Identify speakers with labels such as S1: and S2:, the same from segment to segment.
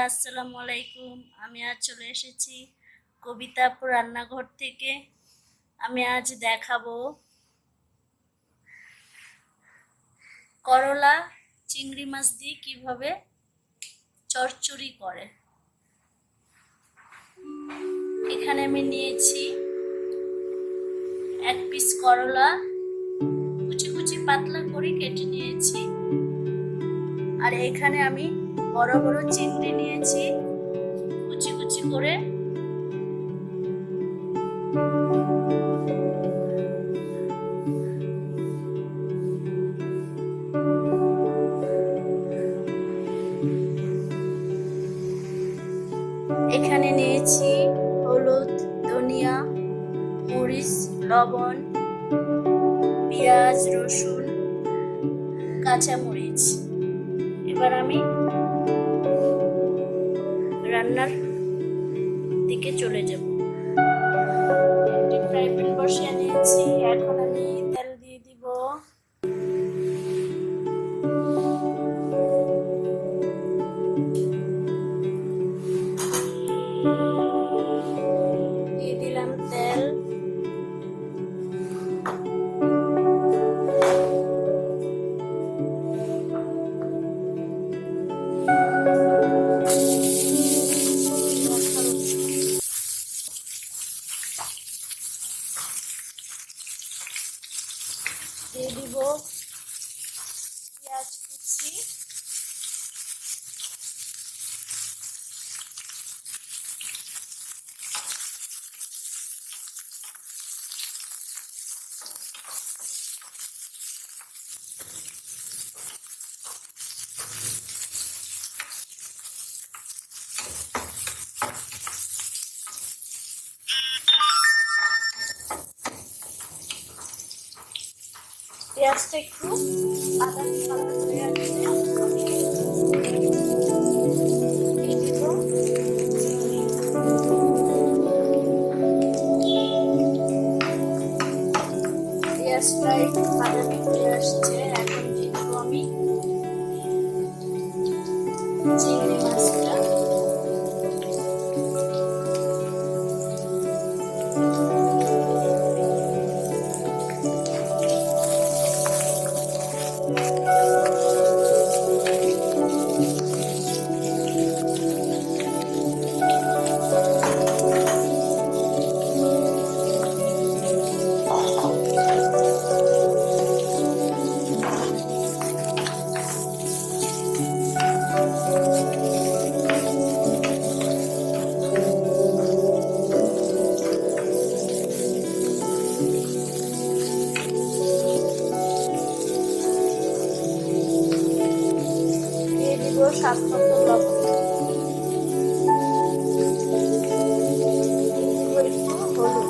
S1: আসসালামু আলাইকুম। আমি আজ চলে এসেছি কবিতাপুর রান্নাঘর থেকে। আমি আজ দেখাবো করলা চিংড়ি মাছ দিয়ে কিভাবে চচ্চড়ি করে। এখানে আমি নিয়েছি এক পিস করলা, কুচি কুচি পাতলা করে কেটে নিয়েছি। আর এখানে আমি বড় বড় চিংড়ি নিয়েছি কুচি কুচি করে। এখানে নিয়েছি হলুদ, ধনিয়া, মরিচ, লবণ, পেঁয়াজ, রসুন, কাঁচামরিচ। এবার আমি রান্নার দিকে চলে যাব। একটি ফ্রাই প্যান বসিয়ে নিয়েছি। এখন আমি তেল দিয়ে দিব। দিয়ে দিলাম তেল। দিয়ে দিব পেঁয়াজ কুচি, পেঁয়াজটা একটু আদা কালার হয়ে আসলে দিয়ে দিব পেঁয়াজটা একটু বাদামি হয়ে আসছে। এখন দিয়ে দিব আমি চিংড়ি মাছটা। স্বাদ মতো লবণ, একটু হলুদ,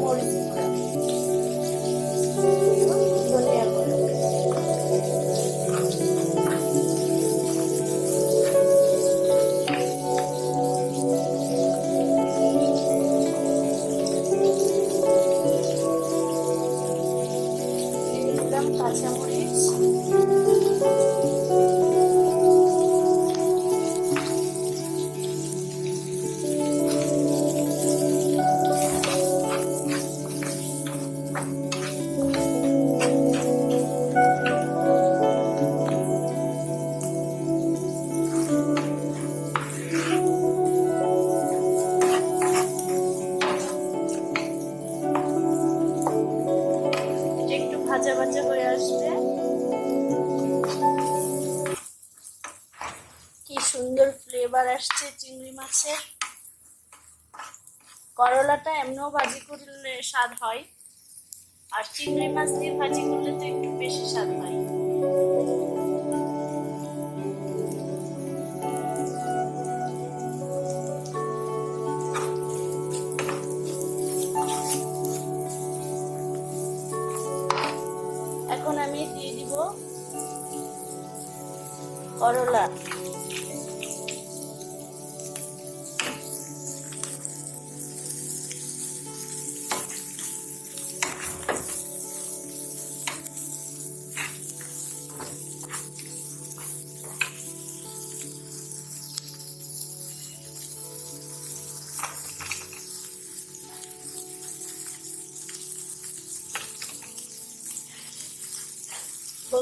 S1: মরিচ গুঁড়া, ধনিয়া গুঁড়া। দিয়ে দিলাম কাঁচামরিচ। একটু ভাজা ভাজা হয়ে আসবে। কি সুন্দর ফ্লেভার আসছে চিংড়ি মাছের। করলাটা এমনিও ভাজি করলে স্বাদ হয়, আর চিংড়ি মাছ দিয়ে ভাজি করলে তো একটু বেশি স্বাদ হয়। এখন আমি দিয়ে দিব করলা।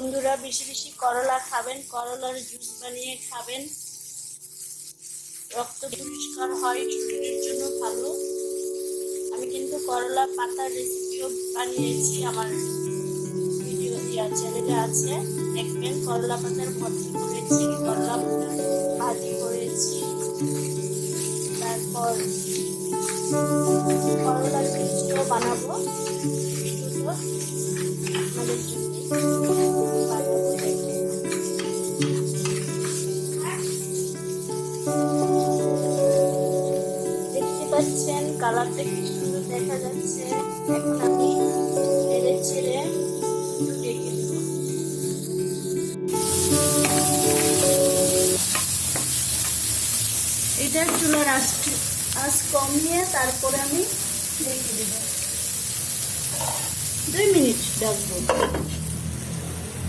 S1: বন্ধুরা বেশি বেশি করলা খাবেন, করলার জুস বানিয়ে খাবেন, রক্ত পরিষ্কার হয়, শরীরের জন্য ভালো। আমি কিন্তু করলা পাতার রেসিপিও বানিয়েছি, আমার ভিডিও চ্যানেলে আছে, দেখবেন। করলা পাতার ভর্তা করেছি, করলা পাতার ভাজি করেছি, তারপর করলার জুসও বানাবো, ভিডিওটা আমাদের জন্য বানাবো। দেখতে পাচ্ছেন কালারটা কি সুন্দর দেখা যাচ্ছে। এখন আমি নেড়ে ছেড়ে ঢেকে দেব। এটা চুলার আঁচ কমিয়ে তারপরে আমি ঢেকে দেব, 2 মিনিট রাখবো,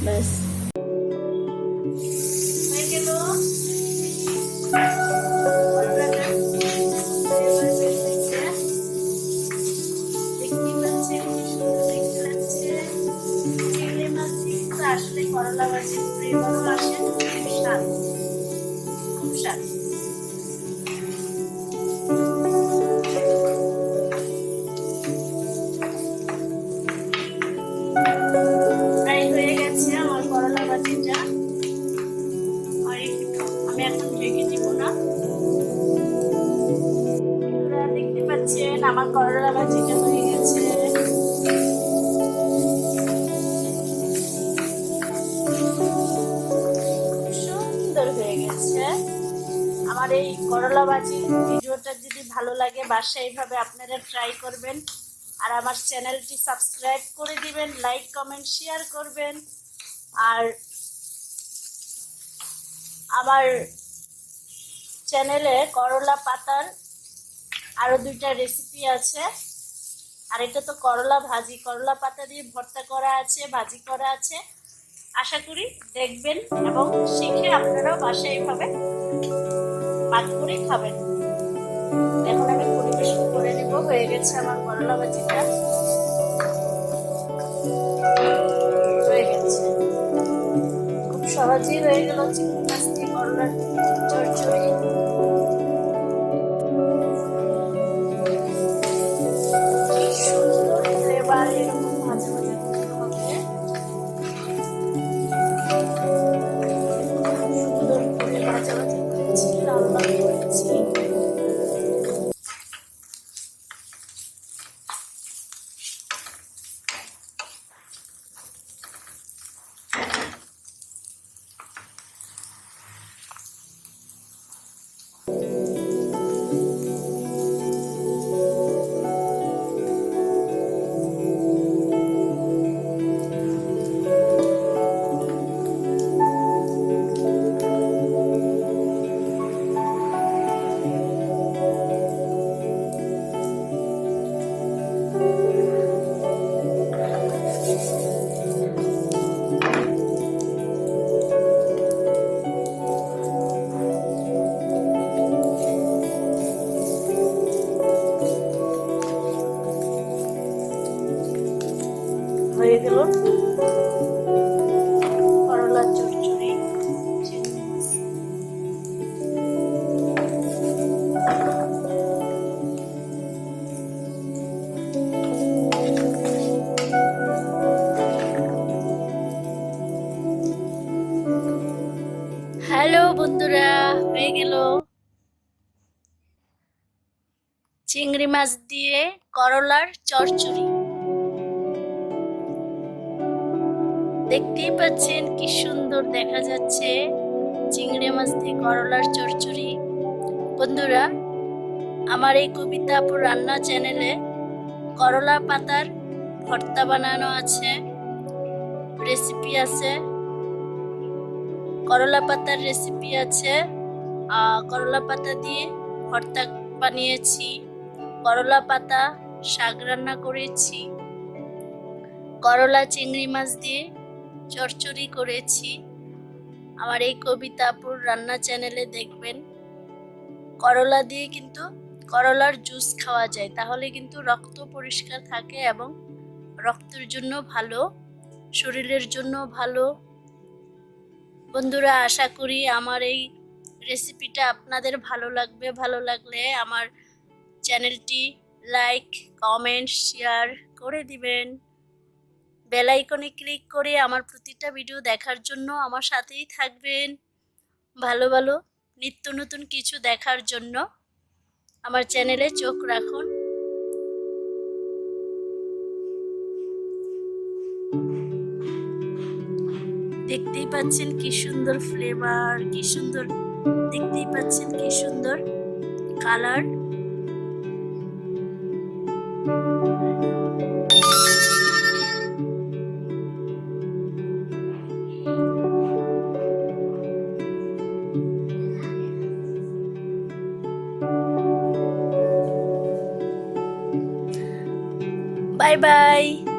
S1: ব্যাস হয়ে গেল। আসলে করলা ভাজির ফ্লেভারও আসে, খুব স্বাদ, খুব স্বাদ। ফ্রাই হয়ে গেছে আমার করলা ভাজিটা, আর একটু আমি এখন ঢেকে দিব না। দেখতে পাচ্ছেন আমার করলা ভাজিটা হয়ে গেছে। সুন্দর হয়ে গেছে আমার এই করলা ভাজি। ভিডিওটা যদি ভালো লাগে বাসায় এইভাবে আপনারা ট্রাই করবেন, আর আমার চ্যানেলটি সাবস্ক্রাইব করে দিবেন, লাইক কমেন্ট শেয়ার করবেন। আর আমার চ্যানেলে করলা পাতার আরো 2টা রেসিপি আছে, আর এটা তো করলা ভাজি, করলা পাতা দিয়ে ভর্তা করা আছে, ভাজি করা আছে। আশা করি দেখবেন এবং শিখে আপনারাও বাসায় এইভাবে পাক করে খাবেন। এখন আমি পরিবেশন করে নেব। হয়ে গেছে আমার করলা ভাজিটা, হয়ে গেছে, খুব সহজেই হয়ে গেল চিংড়ি মাছ দিয়ে করলার চচ্চড়ি। সুন্দর ফ্লেভার, এরকম ভাজা ভাজা করতে হবে, সুন্দর করে ভাজা ভাজা করেছি, লাল লাল করেছি। হয়ে গেল করলা চচ্চড়ি। হ্যালো বন্ধুরা, হয়ে গেল চিংড়ি মাছ দিয়ে করলার চচ্চড়ি। দেখতেই পাচ্ছেন কি সুন্দর দেখা যাচ্ছে চিংড়ি মাছ দিয়ে করলার চচ্চড়ি। বন্ধুরা, আমার এই কবিতা আপুর রান্না চ্যানেলে করলা পাতার ভর্তা বানানো আছে, রেসিপি আছে, করলা পাতার রেসিপি আছে। করলা পাতা দিয়ে ভর্তা বানিয়েছি, করলা পাতা শাক রান্না করেছি, করলা চিংড়ি মাছ দিয়ে চচ্চড়ি করেছি। আমার এই কবিতা আপুর রান্না চ্যানেলে দেখবেন। করলা দিয়ে কিন্তু করলার জুস খাওয়া যায়, তাহলে কিন্তু রক্ত পরিষ্কার থাকে এবং রক্তের জন্য ভালো, শরীরের জন্য ভালো। বন্ধুরা, আশা করি আমার এই রেসিপিটা আপনাদের ভালো লাগবে। ভালো লাগলে আমার চ্যানেলটি লাইক, কমেন্ট, শেয়ার করে দিবেন। বেল আইকনে ক্লিক করে আমার প্রতিটা ভিডিও দেখার জন্য আমার সাথেই থাকবেন। ভালো ভালো নিত্য নতুন কিছু দেখার জন্য আমার চ্যানেলে চোখ রাখুন। দেখতেই পাচ্ছেন কি সুন্দর ফ্লেভার, কি সুন্দর, দেখতেই পাচ্ছেন কি সুন্দর কালার। Bye bye.